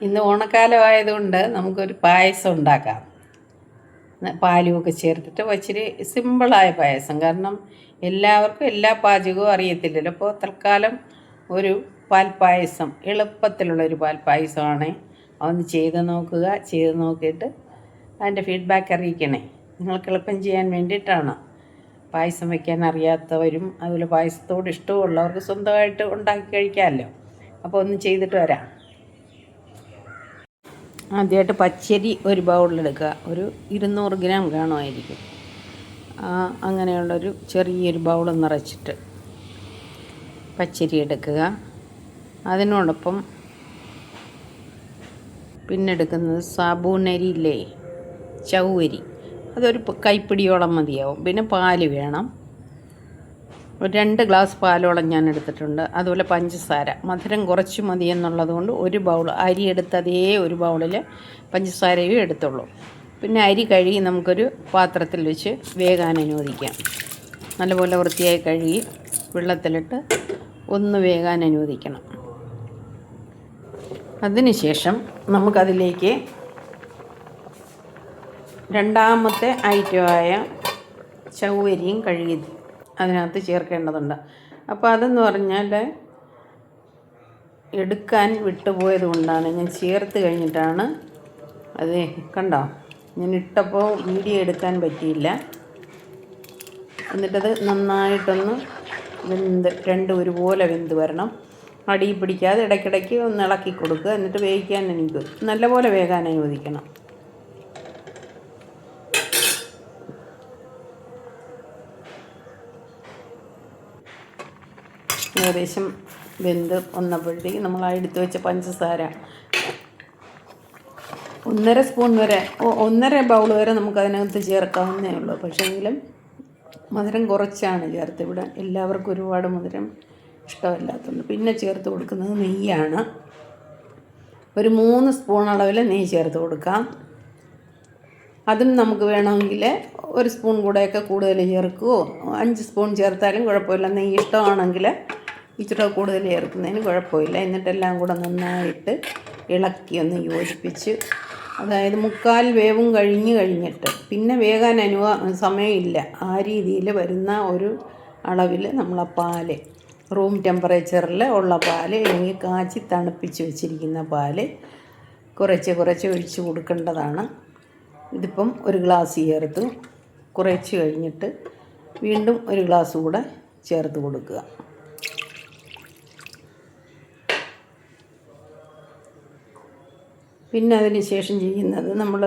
ഇന്ന് ഓണക്കാലമായതുകൊണ്ട് നമുക്കൊരു പായസം ഉണ്ടാക്കാം. പാലുമൊക്കെ ചേർത്തിട്ട് ഇച്ചിരി സിമ്പിളായ പായസം. കാരണം എല്ലാവർക്കും എല്ലാ പാചകവും അറിയത്തില്ലല്ലോ. അപ്പോൾ തൽക്കാലം ഒരു പാൽപ്പായസം, എളുപ്പത്തിലുള്ളൊരു പാൽപ്പായസമാണ്. അതൊന്ന് ചെയ്ത് നോക്കുക. ചെയ്ത് നോക്കിയിട്ട് അതിൻ്റെ ഫീഡ്ബാക്ക് അറിയിക്കണേ. നിങ്ങൾക്ക് എളുപ്പം ചെയ്യാൻ വേണ്ടിയിട്ടാണ്. പായസം വയ്ക്കാൻ അറിയാത്തവരും അതുപോലെ പായസത്തോട് ഇഷ്ടമുള്ളവർക്ക് സ്വന്തമായിട്ട് ഉണ്ടാക്കി കഴിക്കാമല്ലോ. അപ്പോൾ ഒന്ന് ചെയ്തിട്ട് വരാം. ആദ്യമായിട്ട് പച്ചരി ഒരു ബൗളിലെടുക്കുക. ഒരു 200 ഗ്രാം കാണുമായിരിക്കും. അങ്ങനെയുള്ളൊരു ചെറിയൊരു ബൗൾ നിറച്ചിട്ട് പച്ചരി എടുക്കുക. അതിനോടൊപ്പം പിന്നെ എടുക്കുന്നത് സാബൂനരിയില്ലേ, ചൗവരി, അതൊരു കൈപ്പിടിയോളം മതിയാവും. പിന്നെ പാല് വേണം. ഒരു 2 ഗ്ലാസ് പാലോളം ഞാൻ എടുത്തിട്ടുണ്ട്. അതുപോലെ പഞ്ചസാര, മധുരം കുറച്ച് മതി എന്നുള്ളത് കൊണ്ട് ഒരു ബൗൾ അരി എടുത്ത് അതേ ഒരു ബൗളിൽ പഞ്ചസാരയും എടുത്തുള്ളൂ. പിന്നെ അരി കഴുകി നമുക്കൊരു പാത്രത്തിൽ വെച്ച് വേകാൻ അനുവദിക്കാം. നല്ലപോലെ വൃത്തിയായി കഴുകി വെള്ളത്തിലിട്ട് ഒന്ന് വേകാൻ അനുവദിക്കണം. അതിനുശേഷം നമുക്കതിലേക്ക് രണ്ടാമത്തെ ഐറ്റമായ ചൗവരിയും കഴുകി അതിനകത്ത് ചേർക്കേണ്ടതുണ്ട്. അപ്പോൾ അതെന്ന് പറഞ്ഞാൽ എടുക്കാൻ വിട്ടുപോയത് കൊണ്ടാണ്. ഞാൻ ചേർത്ത് കഴിഞ്ഞിട്ടാണ് അത് കണ്ടോ, ഞാൻ ഇട്ടപ്പോൾ വീഡിയോ എടുക്കാൻ പറ്റിയില്ല. എന്നിട്ടത് നന്നായിട്ടൊന്ന് രണ്ടും ഒരുപോലെ വെന്ത് വരണം. അടി പിടിക്കാതെ ഇടയ്ക്കിടയ്ക്ക് ഒന്ന് ഇളക്കി കൊടുക്കുക. എന്നിട്ട് വേവിക്കാൻ നല്ലപോലെ വേകാൻ അനുവദിക്കണം. ഏകദേശം വെന്ത് വന്നപ്പോഴത്തേക്ക് നമ്മൾ എടുത്ത് വെച്ച പഞ്ചസാര 1.5 സ്പൂൺ വരെ 1.5 ബൗൾ വരെ നമുക്കതിനകത്ത് ചേർക്കാവുന്നേ ഉള്ളൂ. പക്ഷേങ്കിലും മധുരം കുറച്ചാണ് ചേർത്ത്. ഇവിടെ എല്ലാവർക്കും ഒരുപാട് മധുരം ഇഷ്ടമല്ലാത്തതുകൊണ്ട് പിന്നെ ചേർത്ത് കൊടുക്കുന്നത് നെയ്യാണ്. ഒരു 3 സ്പൂൺ അളവിൽ നെയ്യ് ചേർത്ത് കൊടുക്കാം. അതും നമുക്ക് വേണമെങ്കിൽ 1 സ്പൂൺ കൂടെയൊക്കെ കൂടുതൽ ചേർക്കുമോ, 5 സ്പൂൺ ചേർത്താലും കുഴപ്പമില്ല. നെയ്യ് ഇഷ്ടമാണെങ്കിൽ ഇച്ചിരി കൂടുതൽ ചേർക്കുന്നതിന് കുഴപ്പമില്ല. എന്നിട്ടെല്ലാം കൂടെ നന്നായിട്ട് ഇളക്കി ഒന്ന് യോജിപ്പിച്ച്, അതായത് 3/4 വേവും കഴിഞ്ഞിട്ട് പിന്നെ വേകാൻ സമയമില്ല. ആ രീതിയിൽ വരുന്ന ഒരു അളവിൽ നമ്മൾ പാല്, റൂം ടെമ്പറേച്ചറിൽ ഉള്ള പാല് അല്ലെങ്കിൽ കാച്ചി തണുപ്പിച്ച് വെച്ചിരിക്കുന്ന പാല് കുറച്ച് ഒഴിച്ച് കൊടുക്കേണ്ടതാണ്. ഇതിപ്പം 1 ഗ്ലാസ് ചേർത്ത് കുറച്ച് കഴിഞ്ഞിട്ട് വീണ്ടും 1 ഗ്ലാസ് കൂടെ ചേർത്ത് കൊടുക്കുക. പിന്നെ അതിന് ശേഷം ചെയ്യുന്നത്, നമ്മൾ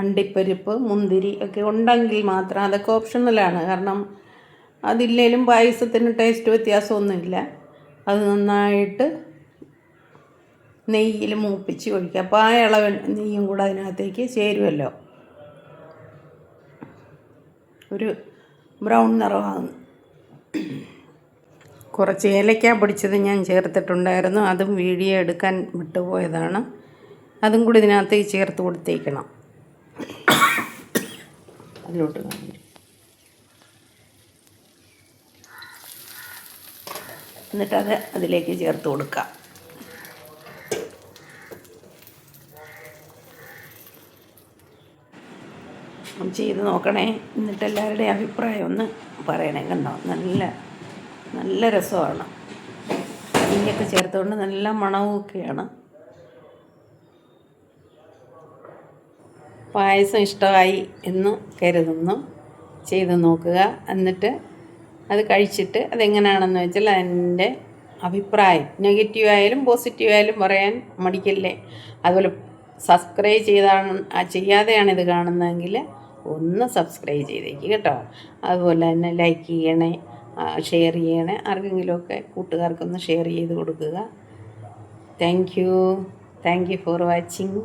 അണ്ടിപ്പരിപ്പ്, മുന്തിരി ഒക്കെ ഉണ്ടെങ്കിൽ മാത്രം, അതൊക്കെ ഓപ്ഷണലാണ്. കാരണം അതില്ലേലും പായസത്തിന് ടേസ്റ്റ് വ്യത്യാസമൊന്നുമില്ല. അത് നന്നായിട്ട് നെയ്യിൽ മൂപ്പിച്ച് ഒഴിക്കുക. അപ്പോൾ ആ ഇളവ് നെയ്യും കൂടെ അതിനകത്തേക്ക് ചേരുമല്ലോ. ഒരു ബ്രൗൺ നിറമാകും. കുറച്ച് ഏലക്ക പൊടിച്ചത് ഞാൻ ചേർത്തിട്ടുണ്ടായിരുന്നു. അതും വീഡിയോ എടുക്കാൻ വിട്ടുപോയതാണ്. അതും കൂടി ഇതിനകത്തേക്ക് ചേർത്ത് കൊടുത്തേക്കണം. അതിലോട്ട് എന്നിട്ടത് അതിലേക്ക് ചേർത്ത് കൊടുക്കാം. ചെയ്ത് നോക്കണേ. എന്നിട്ട് എല്ലാവരുടെയും അഭിപ്രായം ഒന്ന് പറയണേ. കണ്ടോ, നല്ല രസമാണ്. നെയ്യൊക്കെ ചേർത്തുകൊണ്ട് നല്ല മണവുമൊക്കെയാണ്. പായസം ഇഷ്ടമായി എന്ന് കരുതുന്നു. ചെയ്ത് നോക്കുക. എന്നിട്ട് അത് കഴിച്ചിട്ട് അതെങ്ങനെയാണെന്ന് വെച്ചാൽ അതിൻ്റെ അഭിപ്രായം, നെഗറ്റീവായാലും പോസിറ്റീവായാലും പറയാൻ മടിക്കല്ലേ. അതുപോലെ സബ്സ്ക്രൈബ് ചെയ്യാതെയാണ് ഇത് കാണുന്നതെങ്കിൽ ഒന്ന് സബ്സ്ക്രൈബ് ചെയ്തേക്ക് കേട്ടോ. അതുപോലെ തന്നെ ലൈക്ക് ചെയ്യണേ, ഷെയർ ചെയ്യണേ. ആർക്കെങ്കിലുമൊക്കെ കൂട്ടുകാർക്കൊന്ന് ഷെയർ ചെയ്ത് കൊടുക്കുക. Thank you for watching.